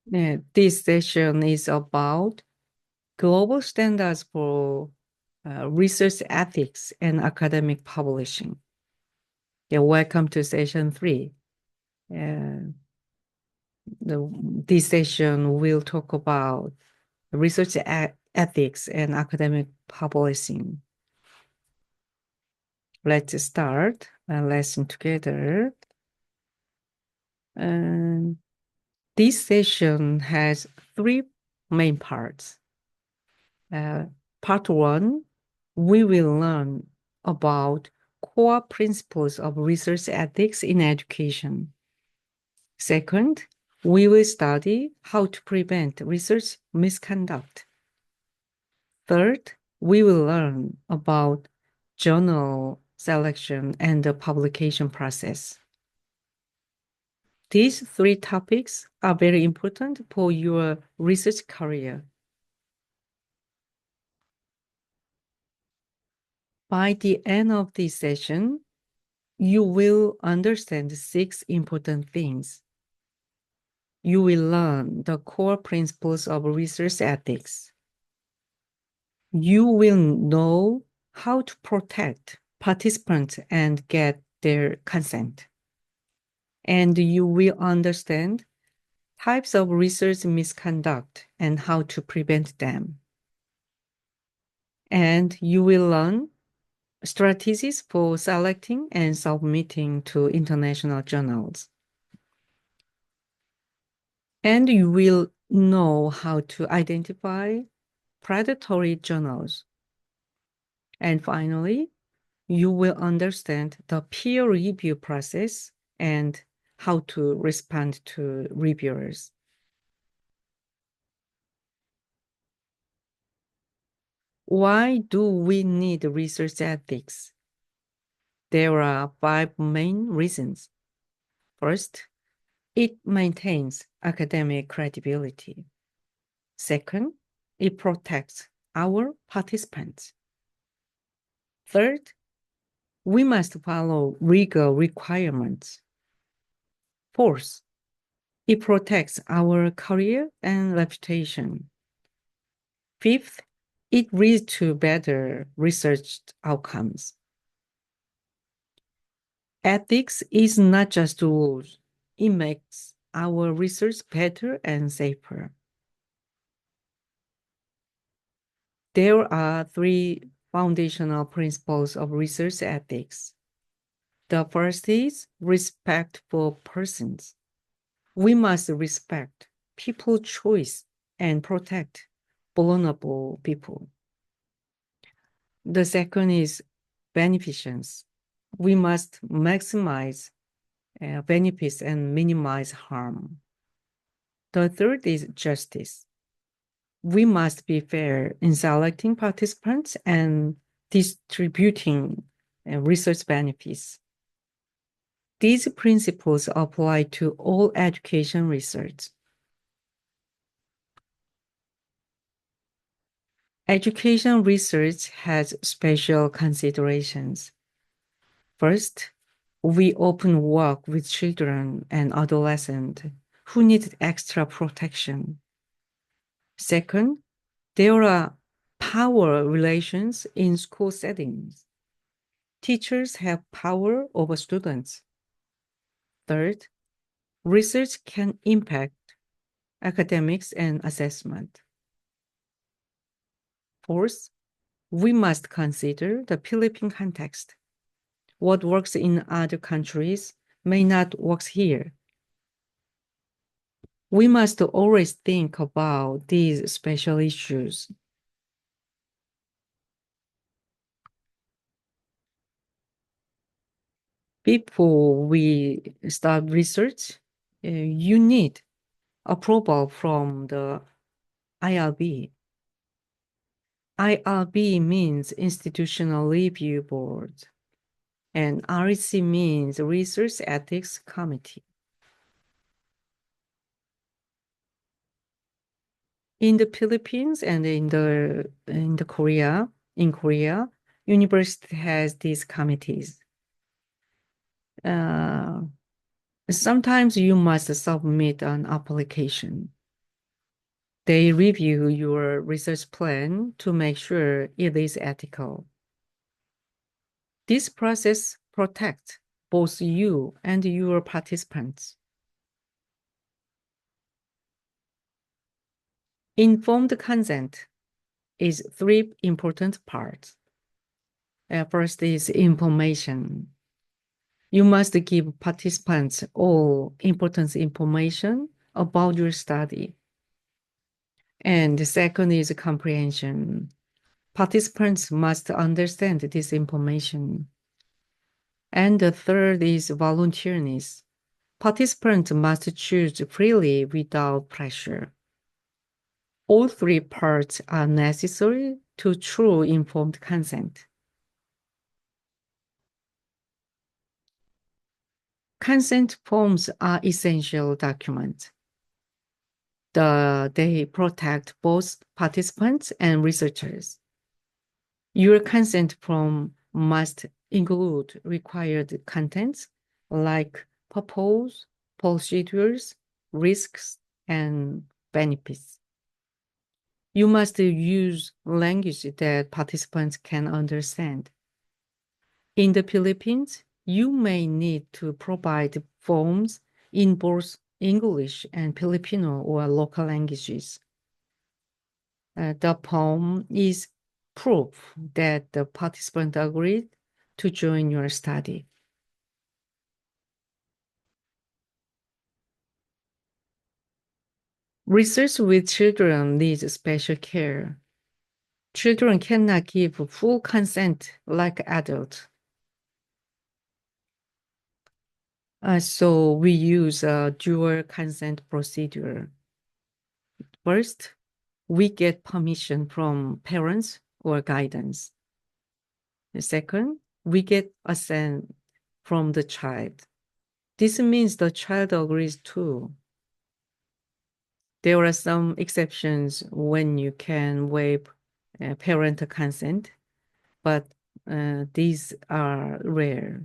This session is about global standards for research ethics and academic publishing. Welcome to session 3. This session will talk about research ethics and academic publishing. Let's start a lesson together. This session has 3 main parts. Part 1, we will learn about core principles of research ethics in education. Second, we will study how to prevent research misconduct. Third, we will learn about journal selection and the publication process. These 3 topics are very important for your research career. By the end of this session, you will understand 6 important things. You will learn the core principles of research ethics. You will know how to protect participants and get their consent. And you will understand types of research misconduct and how to prevent them. And you will learn strategies for selecting and submitting to international journals. And you will know how to identify predatory journals. And finally, you will understand the peer review process and how to respond to reviewers. Why do we need research ethics? There are 5 main reasons. First, it maintains academic credibility. Second, it protects our participants. Third, we must follow legal requirements. Fourth, it protects our career and reputation. Fifth, it leads to better research outcomes. Ethics is not just rules. It makes our research better and safer. There are 3 foundational principles of research ethics. The first is respect for persons. We must respect people's choice and protect vulnerable people. The second is beneficence. We must maximize benefits and minimize harm. The third is justice. We must be fair in selecting participants and distributing research benefits. These principles apply to all education research. Education research has special considerations. First, we often work with children and adolescents who need extra protection. Second, there are power relations in school settings. Teachers have power over students. Third, research can impact academics and assessment. Fourth, we must consider the Philippine context. What works in other countries may not work here. We must always think about these special issues. Before we start research, you need approval from the IRB. IRB means Institutional Review Board, and REC means Research Ethics Committee. In the Philippines and in Korea, university has these committees. Sometimes you must submit an application. They review your research plan to make sure it is ethical. This process protects both you and your participants. Informed consent is three important parts. First is information. You must give participants all important information about your study. And the second is comprehension. Participants must understand this information. And the third is volunteerness. Participants must choose freely without pressure. All three parts are necessary to true informed consent. Consent forms are essential documents. They protect both participants and researchers. Your consent form must include required contents like purpose, procedures, risks, and benefits. You must use language that participants can understand. In the Philippines, you may need to provide forms in both English and Filipino or local languages. The form is proof that the participant agreed to join your study. Research with children needs special care. Children cannot give full consent like adults. So we use a dual consent procedure. First, we get permission from parents or guidance. The second, we get assent from the child. This means the child agrees too. There are some exceptions when you can waive parental consent, but these are rare.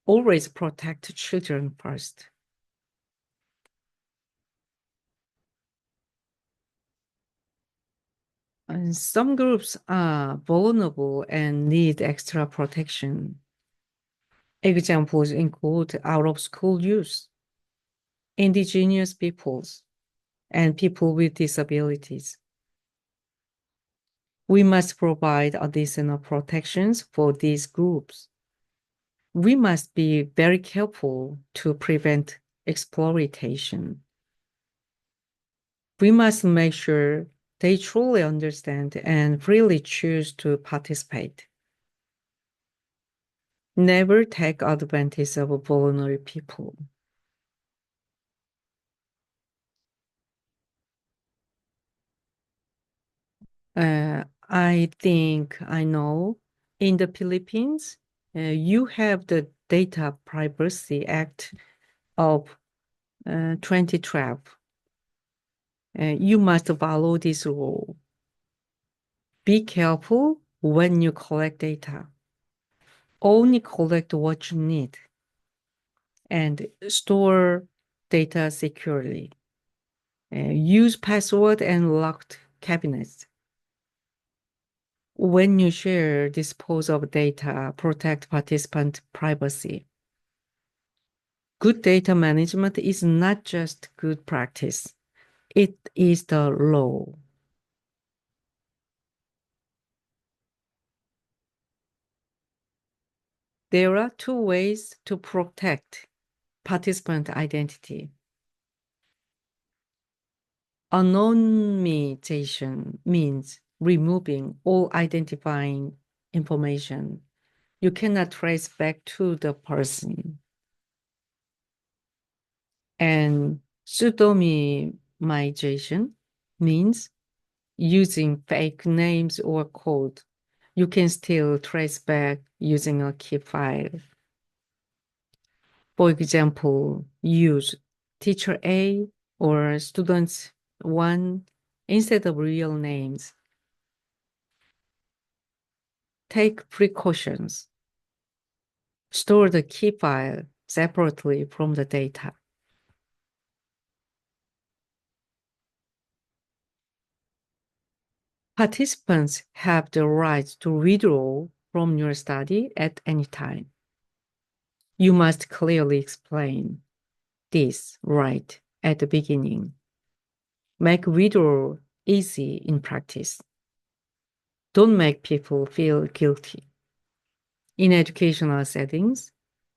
Always protect children first. And some groups are vulnerable and need extra protection. Examples include out-of-school youth, indigenous peoples, and people with disabilities. We must provide additional protections for these groups. We must be very careful to prevent exploitation. We must make sure they truly understand and freely choose to participate. Never take advantage of vulnerable people. I think I know. In the Philippines, you have the Data Privacy Act of 2012. You must follow this rule. Be careful when you collect data. Only collect what you need and store data securely. Use password and locked cabinets. When you share, dispose of data, protect participant privacy. Good data management is not just good practice. It is the law. There are two ways to protect participant identity. Anonymization means removing all identifying information. You cannot trace back to the person. And pseudonymization means using fake names or code. You can still trace back using a key file. For example, use teacher A or students 1 instead of real names. Take precautions. Store the key file separately from the data. Participants have the right to withdraw from your study at any time. You must clearly explain this right at the beginning. Make withdrawal easy in practice. Don't make people feel guilty. In educational settings,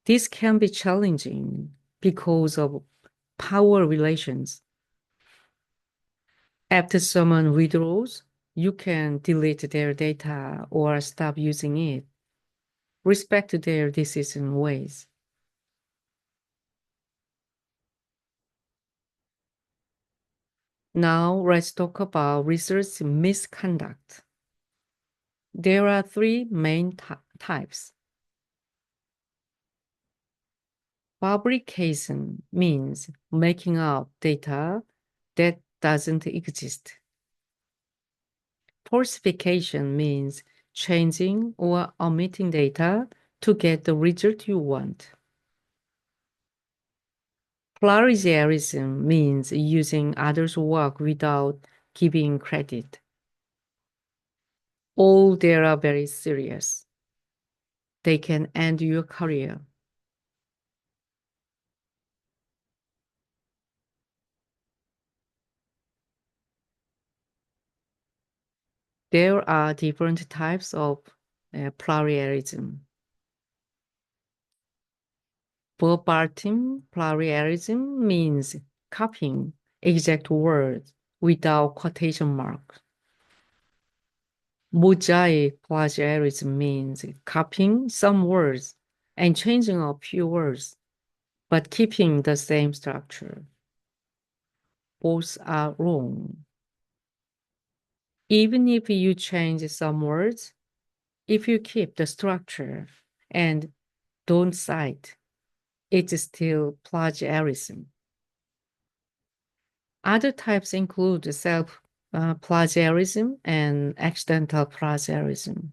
this can be challenging because of power relations. After someone withdraws, you can delete their data or stop using it. Respect their decision ways. Now let's talk about research misconduct. There are three main types. Fabrication means making up data that doesn't exist. Falsification means changing or omitting data to get the result you want. Plagiarism means using others' work without giving credit. All they are very serious. They can end your career. There are different types of plagiarism. Verbatim plagiarism means copying exact words without quotation marks. Mosaic plagiarism means copying some words and changing a few words, but keeping the same structure. Both are wrong. Even if you change some words, if you keep the structure and don't cite, it's still plagiarism. Other types include self plagiarism and accidental plagiarism.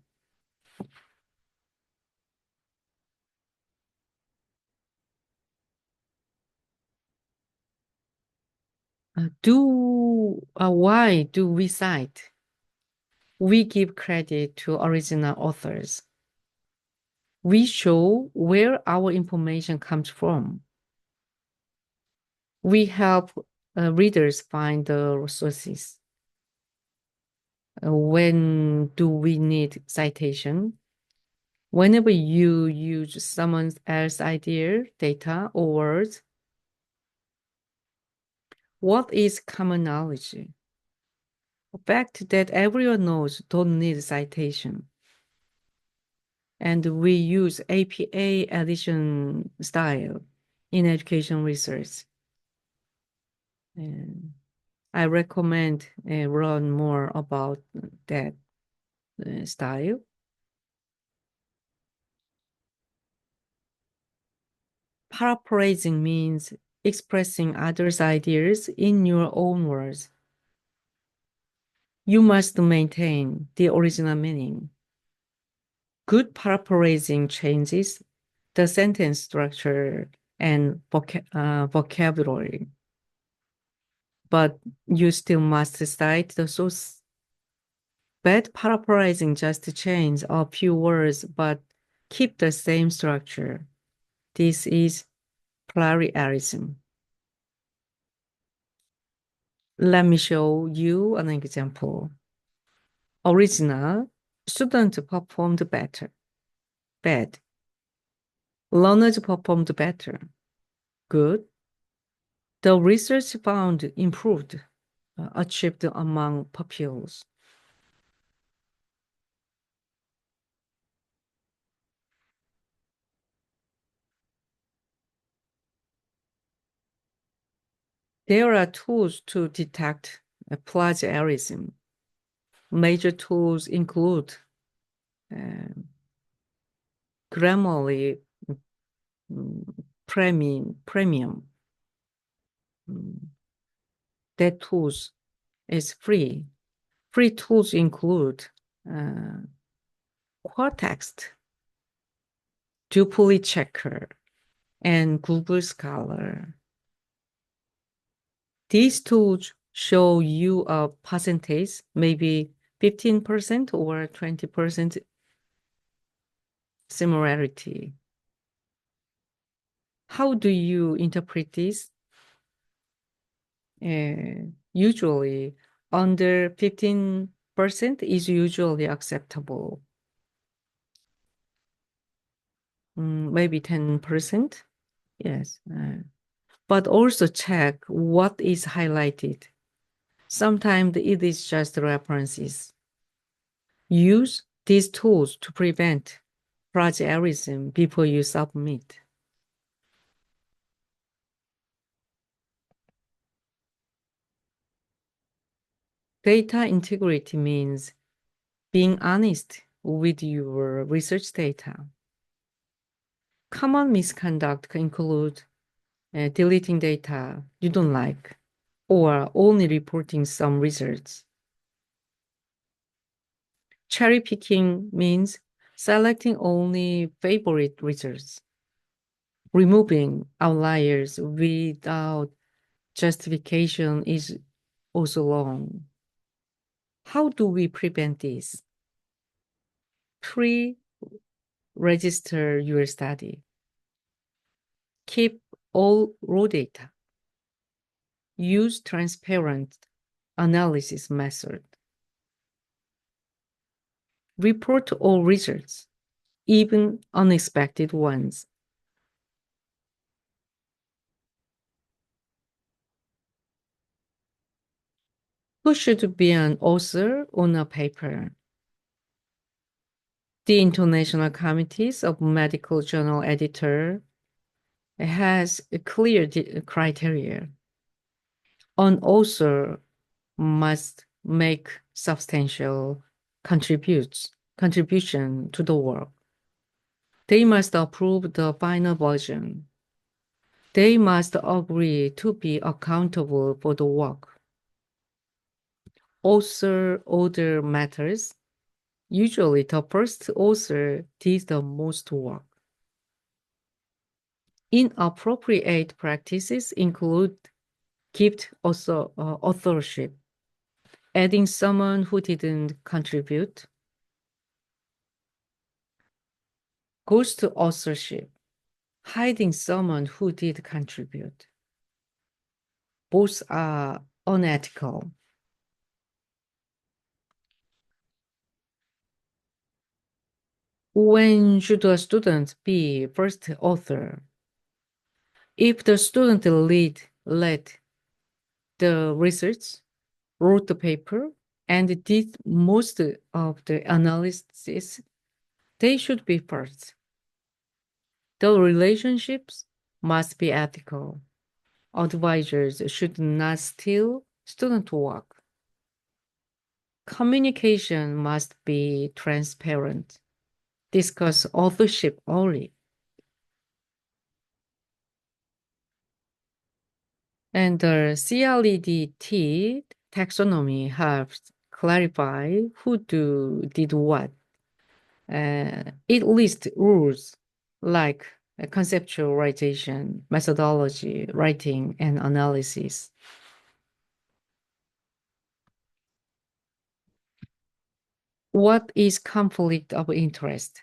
Why do we cite? We give credit to original authors. We show where our information comes from. We help readers find the sources. When do we need citation? Whenever you use someone else's idea, data, or words. What is common knowledge? A fact that everyone knows don't need citation. And we use APA addition style in education research. And I recommend learn more about that style. Paraphrasing means expressing others' ideas in your own words. You must maintain the original meaning. Good paraphrasing changes the sentence structure and vocabulary, but you still must cite the source. Bad paraphrasing just change a few words but keep the same structure. This is plagiarism. Let me show you an example. Original, students performed better. Bad. Learners performed better. Good. The research found improved, achieved among pupils. There are tools to detect plagiarism. Major tools include Grammarly Premium. That tools is free. Free tools include Quotext, Duplicate Checker, and Google Scholar. These tools show you a percentage, maybe 15% or 20% similarity. How do you interpret this? Usually, under 15% is usually acceptable. Maybe 10%. Yes. But also check what is highlighted. Sometimes it is just references. Use these tools to prevent plagiarism before you submit. Data integrity means being honest with your research data. Common misconduct include deleting data you don't like or only reporting some results. Cherry picking means selecting only favorite results. Removing outliers without justification is also wrong. How do we prevent this? Pre-register your study. Keep all raw data. Use transparent analysis method. Report all results, even unexpected ones. Who should be an author on a paper? The International Committees of Medical Journal Editor has a clear criteria. An author must make substantial contribution to the work. They must approve the final version. They must agree to be accountable for the work. Author order matters. Usually, the first author did the most work. Inappropriate practices include gift authorship, adding someone who didn't contribute, ghost authorship, hiding someone who did contribute. Both are unethical. When should a student be first author? If the student led the research, wrote the paper, and did most of the analysis, they should be first. The relationships must be ethical. Advisors should not steal student work. Communication must be transparent. Discuss authorship only. And the CLEDT taxonomy helps clarify who did what. It lists rules like conceptualization, methodology, writing, and analysis. What is conflict of interest?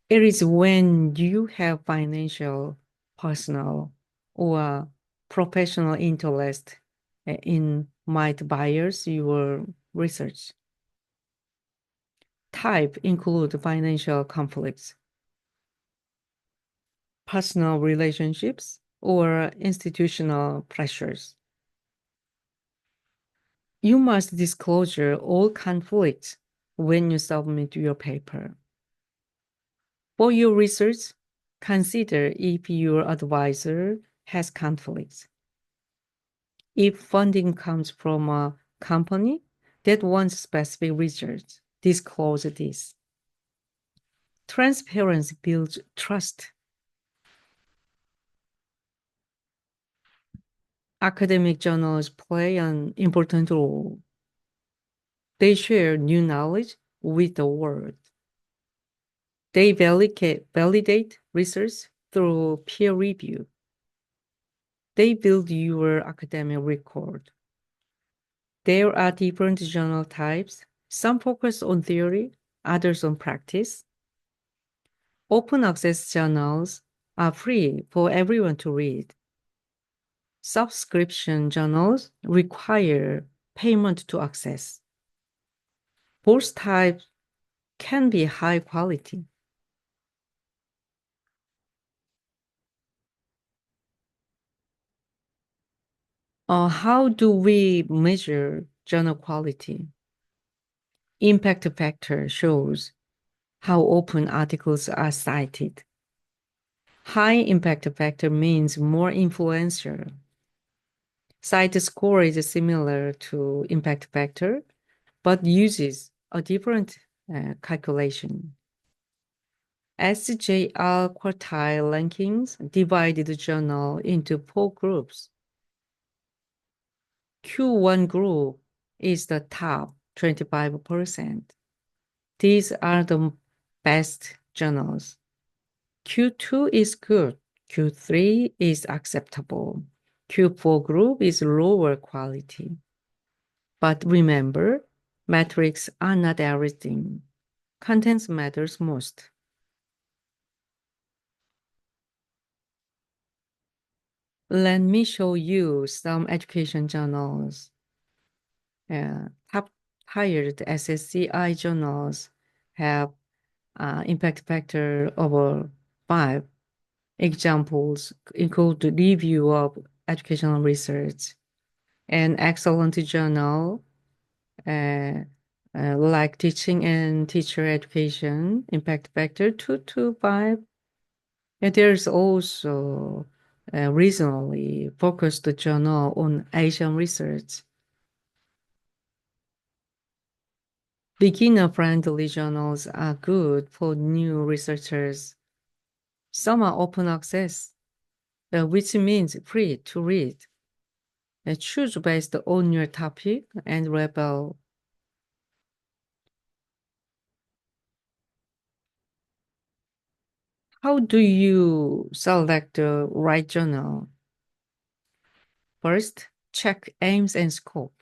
It is when you have financial, personal, or professional interest in might bias your research. Type include financial conflicts, personal relationships, or institutional pressures. You must disclose all conflicts when you submit your paper. For your research, consider if your advisor has conflicts. If funding comes from a company that wants specific research, disclose this. Transparency builds trust. Academic journals play an important role. They share new knowledge with the world. They validate research through peer review. They build your academic record. There are different journal types. Some focus on theory, others on practice. Open access journals are free for everyone to read. Subscription journals require payment to access. Both types can be high quality. How do we measure journal quality? Impact factor shows how open articles are cited. High impact factor means more influential. Cite score is similar to impact factor, but uses a different calculation. SJR quartile rankings divided the journal into 4 groups. Q1 group is the top 25%. These are the best journals. Q2 is good. Q3 is acceptable. Q4 group is lower quality. But remember, metrics are not everything. Contents matters most. Let me show you some education journals. Top hired SSCI journals have impact factor over 5. Examples include the review of educational research. An excellent journal like teaching and teacher education, impact factor 2 to 5. And there's also a regionally focused journal on Asian research. Beginner-friendly journals are good for new researchers. Some are open access, which means free to read. Choose based on your topic and level. How do you select the right journal? First, check aims and scope.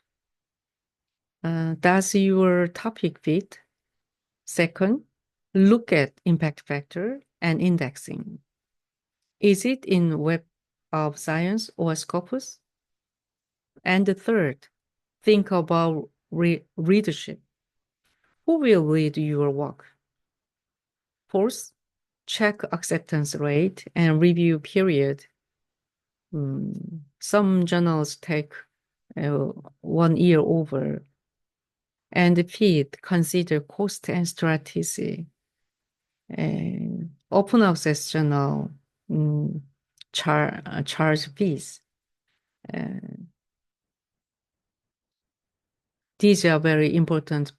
Does your topic fit? Second, look at impact factor and indexing. Is it in Web of Science or Scopus? And the third, think about readership. Who will read your work? Fourth, check acceptance rate and review period. Some journals take 1 year over. And fifth, consider cost and strategy. Open access journal charge fees. These are very important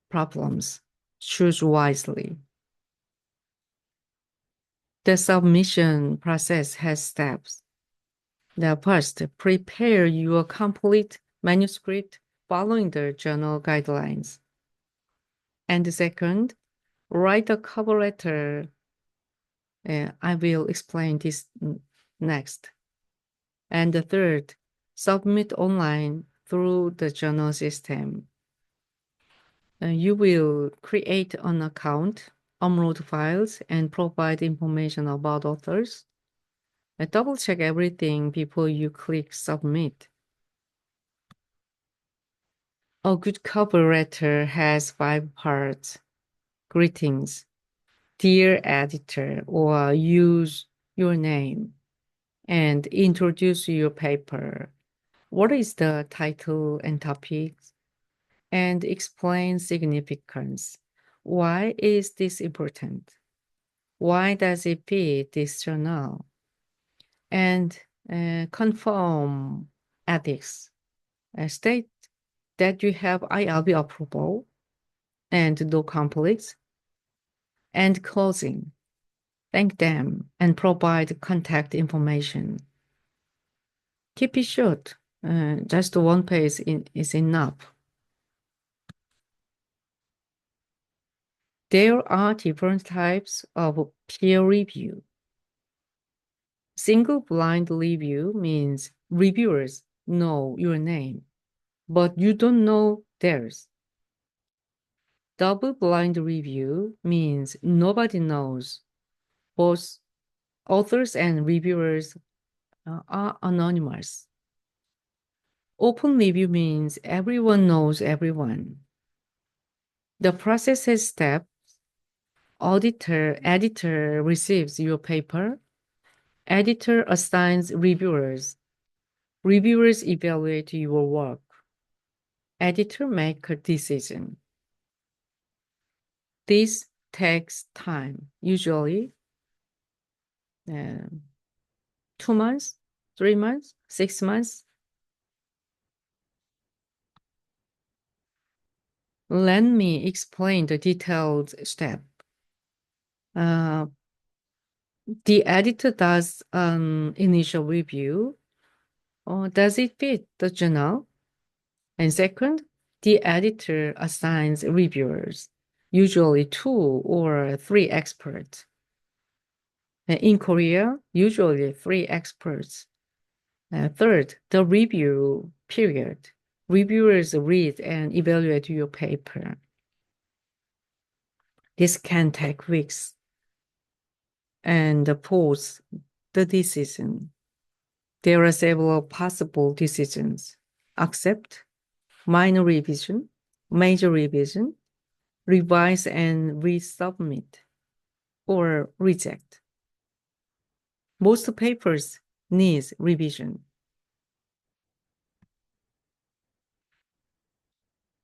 problems. Choose wisely. The submission process has steps. The first, prepare your complete manuscript following the journal guidelines. And the second, write a cover letter. I will explain this next. And the third, submit online through the journal system. You will create an account, upload files, and provide information about authors. Double check everything before you click submit. A good cover letter has 5 parts. Greetings, dear editor, or use your name and introduce your paper. What is the title and topics? And explain significance. Why is this important? Why does it fit this journal? And confirm ethics. State that you have IRB approval and no conflicts. And closing. Thank them and provide contact information. Keep it short. Just 1 page is enough. There are different types of peer review. Single blind review means reviewers know your name, but you don't know theirs. Double-blind review means nobody knows. Both authors and reviewers are anonymous. Open review means everyone knows everyone. The process has steps. Editor receives your paper. Editor assigns reviewers. Reviewers evaluate your work. Editor make a decision. This takes time, usually 2 months, 3 months, 6 months. Let me explain the detailed step. The editor does an initial review. Does it fit the journal? And second, the editor assigns reviewers, usually 2 or 3 experts. In Korea, usually 3 experts. Third, the review period. Reviewers read and evaluate your paper. This can take weeks. And fourth, the decision. There are several possible decisions. Accept, minor revision, major revision, revise and resubmit, or reject. Most papers need revision.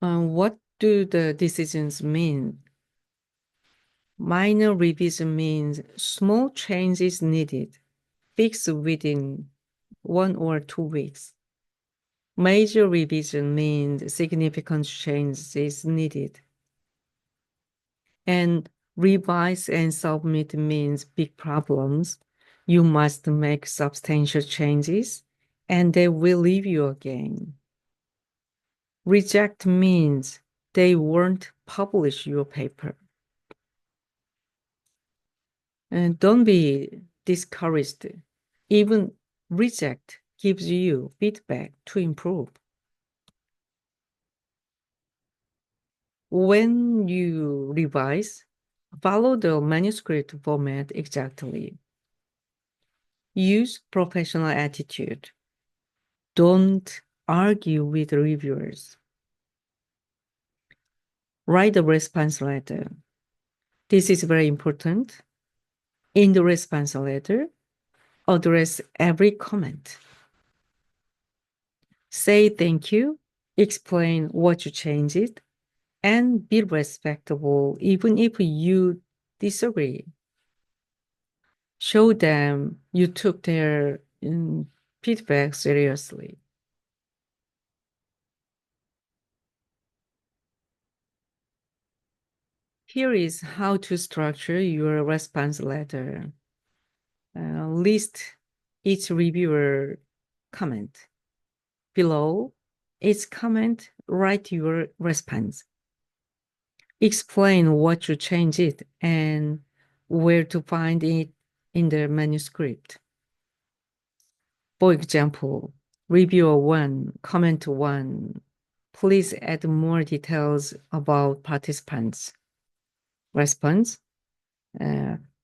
What do the decisions mean? Minor revision means small changes needed, fixed within 1 or 2 weeks. Major revision means significant changes needed. And revise and submit means big problems. You must make substantial changes, and they will leave you again. Reject means they won't publish your paper. And don't be discouraged. Even reject gives you feedback to improve. When you revise, follow the manuscript format exactly. Use professional attitude. Don't argue with reviewers. Write a response letter. This is very important. In the response letter, address every comment. Say thank you, explain what you changed, and be respectful even if you disagree. Show them you took their feedback seriously. Here is how to structure your response letter. List each reviewer comment. Below each comment, write your response. Explain what you changed and where to find it in the manuscript. For example, reviewer 1, comment 1. Please add more details about participants. Response.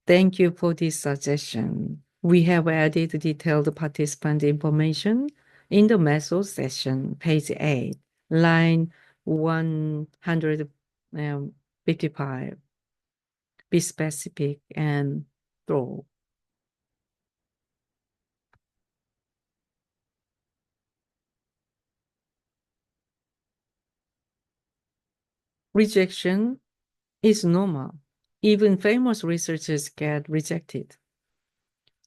Thank you for this suggestion. We have added detailed participant information in the method section, page 8, line 155. Be specific and thorough. Rejection is normal. Even famous researchers get rejected.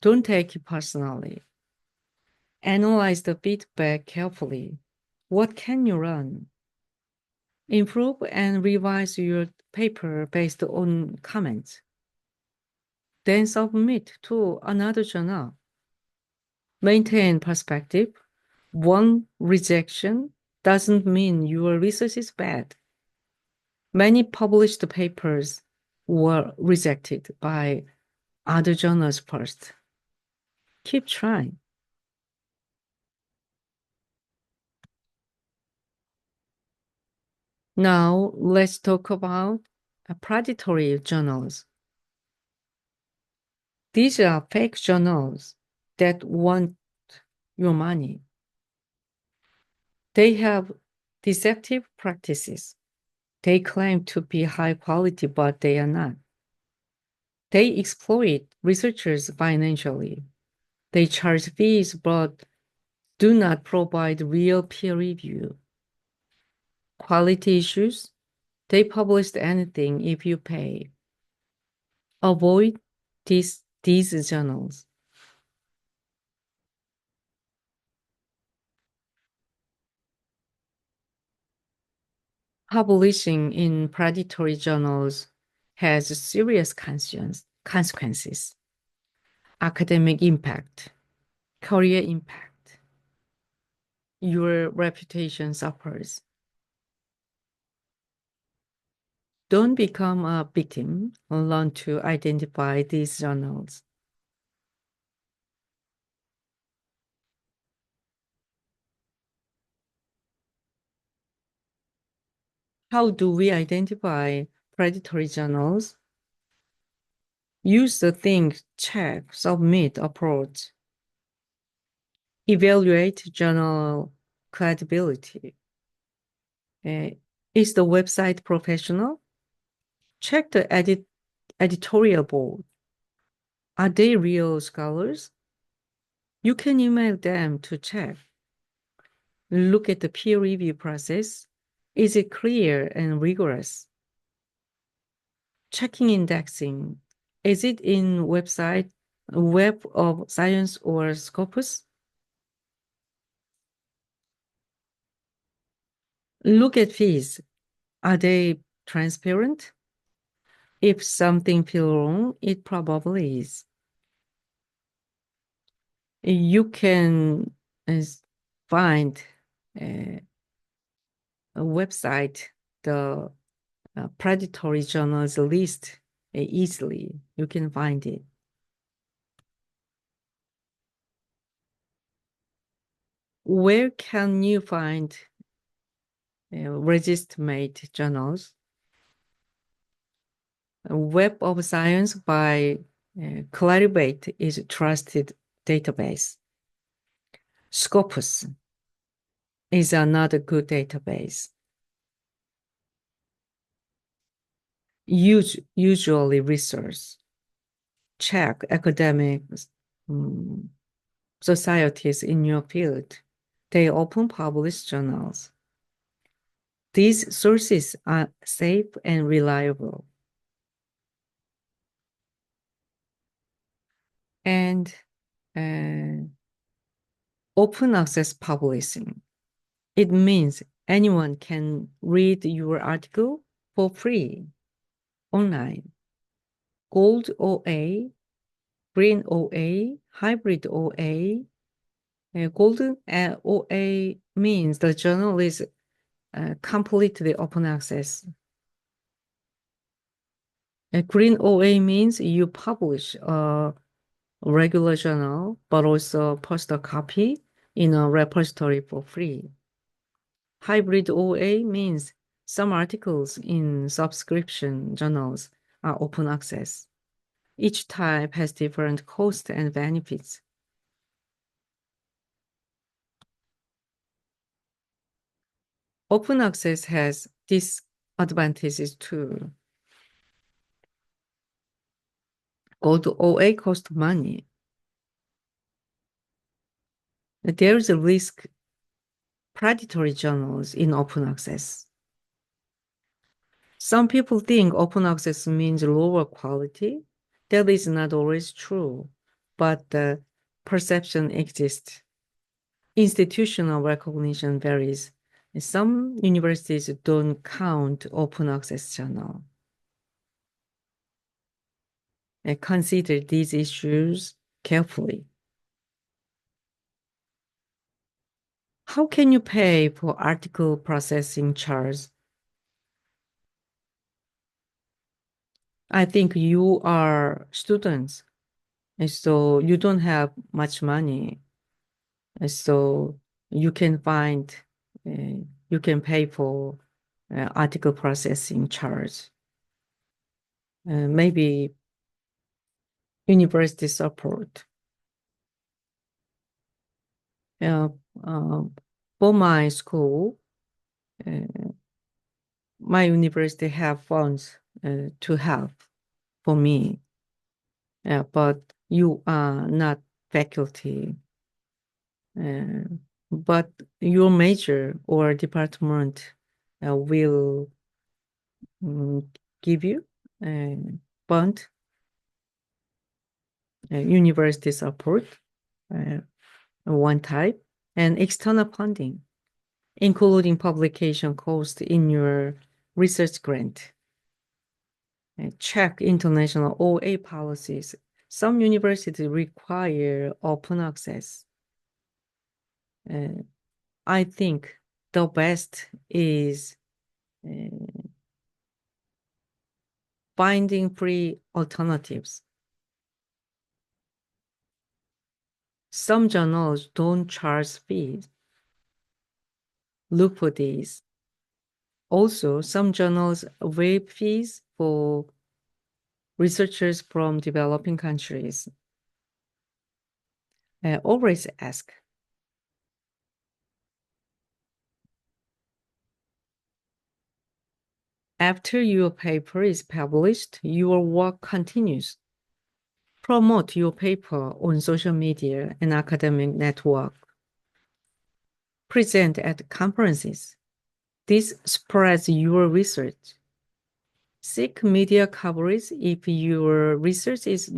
Don't take it personally. Analyze the feedback carefully. What can you learn? Improve and revise your paper based on comments. Then submit to another journal. Maintain perspective. One rejection doesn't mean your research is bad. Many published papers were rejected by other journals first. Keep trying. Now let's talk about predatory journals. These are fake journals that want your money. They have deceptive practices. They claim to be high quality, but they are not. They exploit researchers financially. They charge fees, but do not provide real peer review. Quality issues, they publish anything if you pay. Avoid these journals. Publishing in predatory journals has serious consequences. Academic impact, career impact. Your reputation suffers. Don't become a victim. Learn to identify these journals. How do we identify predatory journals? Use the think, check, submit approach. Evaluate journal credibility. Is the website professional? Check the editorial board. Are they real scholars? You can email them to check. Look at the peer review process. Is it clear and rigorous? Checking indexing. Is it in Web of Science or Scopus? Look at fees. Are they transparent? If something feels wrong, it probably is. You can find a website, the predatory journals list easily. You can find it. Where can you find register-made journals? Web of Science by Clarivate is a trusted database. Scopus is another good database. Usually research. Check academic societies in your field. They often publish journals. These sources are safe and reliable. And open access publishing. It means anyone can read your article for free online. Gold OA, green OA, hybrid OA. Golden OA means the journal is completely open access. Green OA means you publish a regular journal, but also post a copy in a repository for free. Hybrid OA means some articles in subscription journals are open access. Each type has different costs and benefits. Open access has disadvantages too. Gold OA costs money. There is a risk predatory journals in open access. Some people think open access means lower quality. That is not always true, but the perception exists. Institutional recognition varies. Some universities don't count open access journal. Consider these issues carefully. How can you pay for article processing charge? I think you are students, and so you don't have much money. And so you can find, you can pay for article processing charge. Maybe university support. For my school, my university have funds to help for me, but you are not faculty. But your major or department will give you fund, university support, one type, and external funding, including publication cost in your research grant. Check international OA policies. Some universities require open access. I think the best is finding free alternatives. Some journals don't charge fees. Look for these. Also, some journals waive fees for researchers from developing countries. Always ask. After your paper is published, your work continues. Promote your paper on social media and academic network. Present at conferences. This spreads your research. Seek media coverage if your research is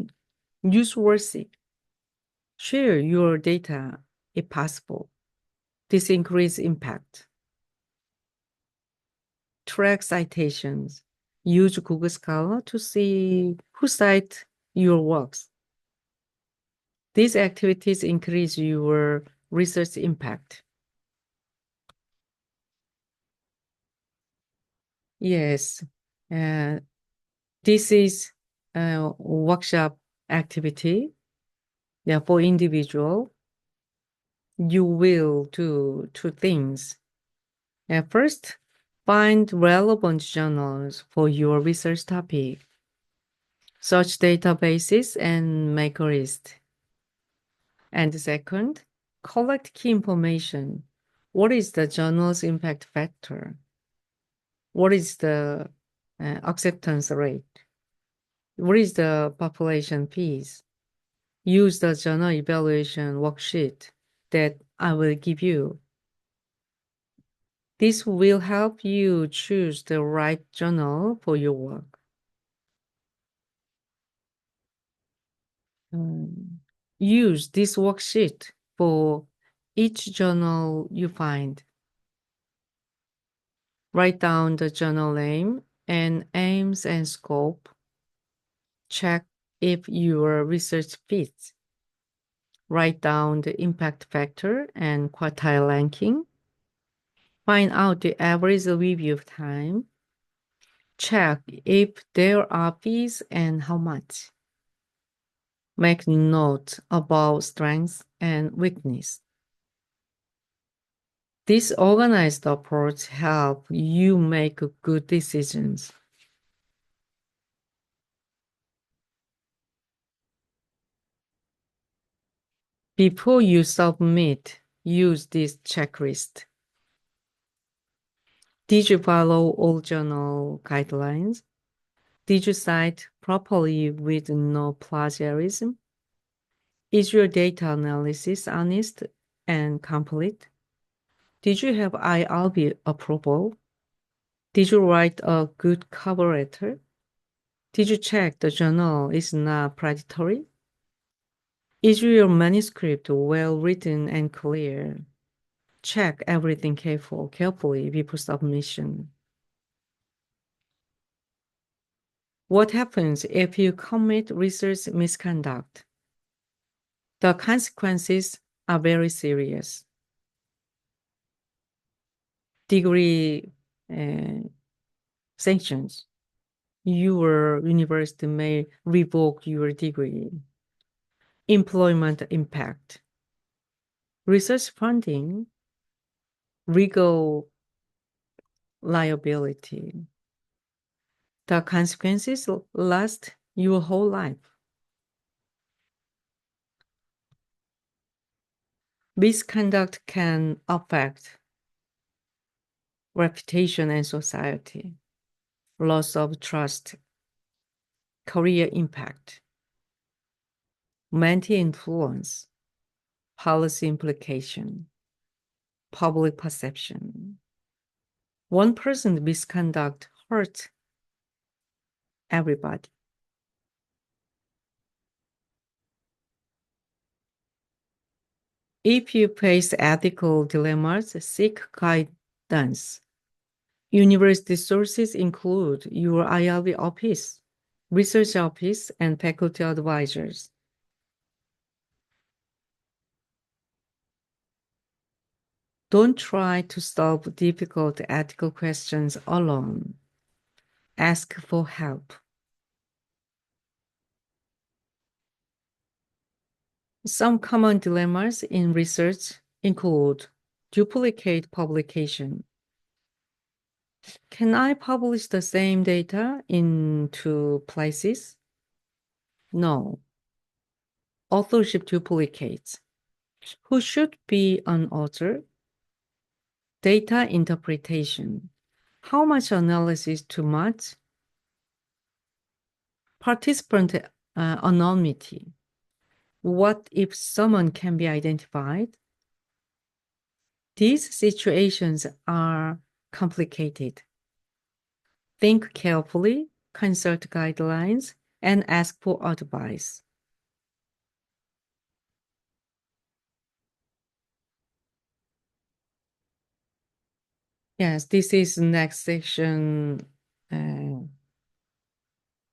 newsworthy. Share your data if possible. This increases impact. Track citations. Use Google Scholar to see who cite your works. These activities increase your research impact. Yes, this is a workshop activity. Yeah, for individual, you will do two things. First, find relevant journals for your research topic. Search databases and make a list. And second, collect key information. What is the journal's impact factor? What is the acceptance rate? What is the population piece? Use the journal evaluation worksheet that I will give you. This will help you choose the right journal for your work. Use this worksheet for each journal you find. Write down the journal name and aims and scope. Check if your research fits. Write down the impact factor and quartile ranking. Find out the average review time. Check if there are fees and how much. Make note about strengths and weakness. This organized approach helps you make good decisions. Before you submit, use this checklist. Did you follow all journal guidelines? Did you cite properly with no plagiarism? Is your data analysis honest and complete? Did you have IRB approval? Did you write a good cover letter? Did you check the journal is not predatory? Is your manuscript well written and clear? Check everything carefully before submission. What happens if you commit research misconduct? The consequences are very serious. Degree sanctions. Your university may revoke your degree. Employment impact. Research funding, legal liability. The consequences last your whole life. Misconduct can affect reputation and society, loss of trust, career impact, mental influence, policy implication, public perception. One person's misconduct hurts everybody. If you face ethical dilemmas, seek guidance. University sources include your IRB office, research office, and faculty advisors. Don't try to solve difficult ethical questions alone. Ask for help. Some common dilemmas in research include duplicate publication. Can I publish the same data in two places? No. Authorship duplicates. Who should be an author? Data interpretation. How much analysis too much? Participant anonymity. What if someone can be identified? These situations are complicated. Think carefully, consult guidelines, and ask for advice. Yes, this is next section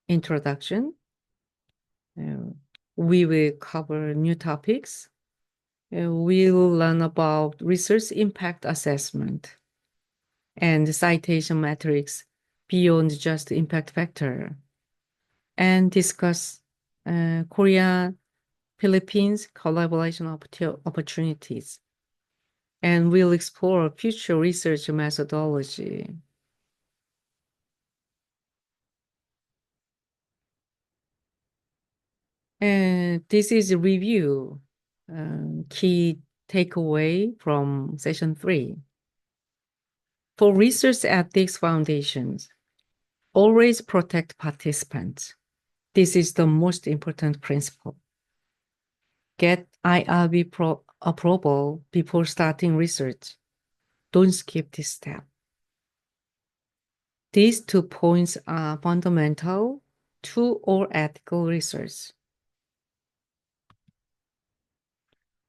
introduction. We will cover new topics. We'll learn about research impact assessment and citation metrics beyond just impact factor, and discuss Korea, Philippines collaboration opportunities. And we'll explore future research methodology. And this is a review, key takeaway from session 3. For research ethics foundations, always protect participants. This is the most important principle. Get IRB approval before starting research. Don't skip this step. These 2 points are fundamental to all ethical research.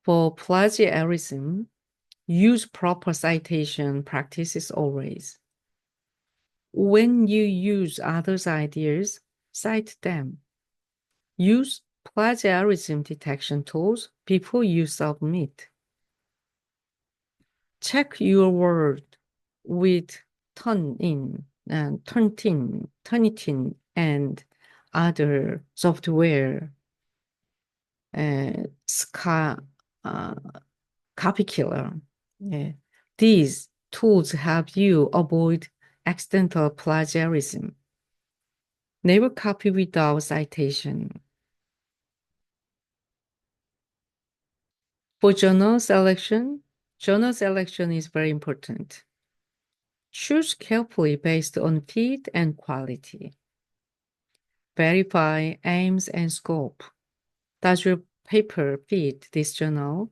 For plagiarism, use proper citation practices always. When you use others' ideas, cite them. Use plagiarism detection tools before you submit. Check your work with Turnitin, and other software, Copykiller. These tools help you avoid accidental plagiarism. Never copy without citation. For journal selection is very important. Choose carefully based on fit and quality. Verify aims and scope. Does your paper fit this journal?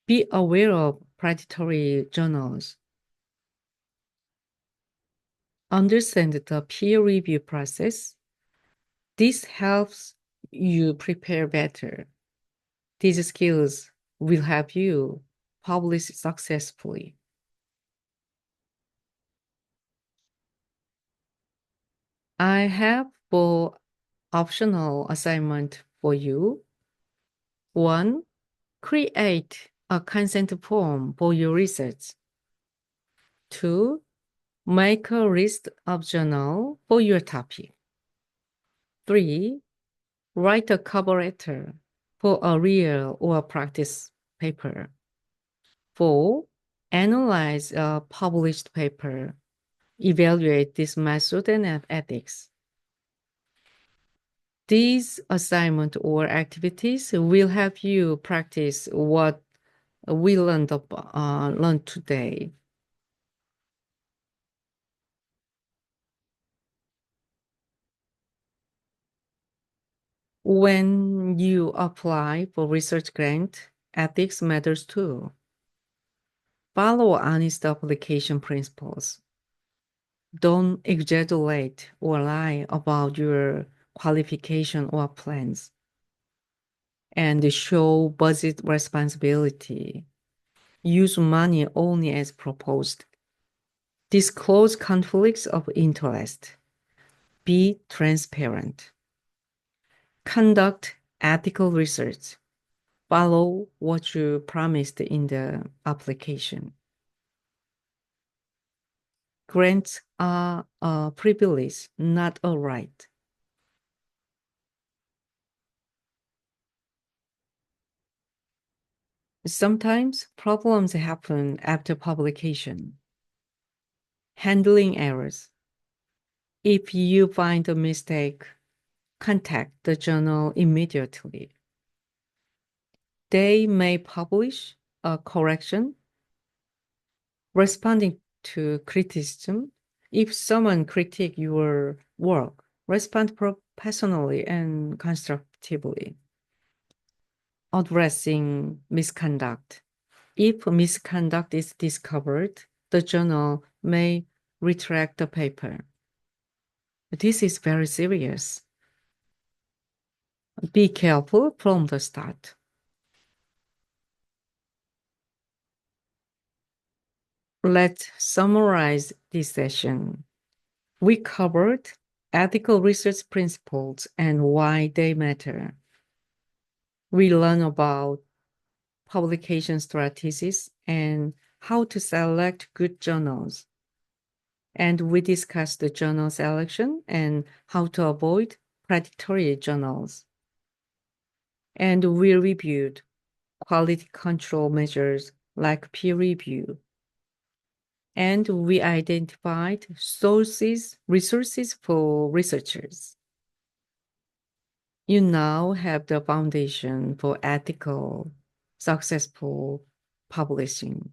Be aware of predatory journals. Understand the peer review process. This helps you prepare better. These skills will help you publish successfully. I have 4 optional assignments for you. 1, create a consent form for your research. 2, make a list of journals for your topic. 3, write a cover letter for a real or practice paper. 4, analyze a published paper. evaluate this method and ethics. These assignments or activities will help you practice what we learned today. When you apply for research grant, ethics matters too. Follow honest application principles. Don't exaggerate or lie about your qualification or plans. And show budget responsibility. Use money only as proposed. Disclose conflicts of interest. Be transparent. Conduct ethical research. Follow what you promised in the application. Grants are a privilege, not a right. Sometimes problems happen after publication. Handling errors. If you find a mistake, contact the journal immediately. They may publish a correction. Responding to criticism. If someone critiques your work, respond professionally and constructively. Addressing misconduct. If misconduct is discovered, the journal may retract the paper. This is very serious. Be careful from the start. Let's summarize this session. We covered ethical research principles and why they matter. We learn about publication strategies and how to select good journals. And we discussed the journal selection and how to avoid predatory journals. And we reviewed quality control measures like peer review. And we identified resources for researchers. You now have the foundation for ethical, successful publishing.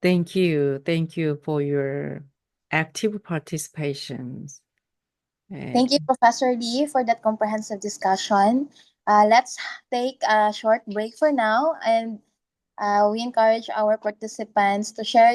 Thank you. Thank you for your active participation. Thank you, Professor Lee, for that comprehensive discussion. Let's take a short break for now, and we encourage our participants to share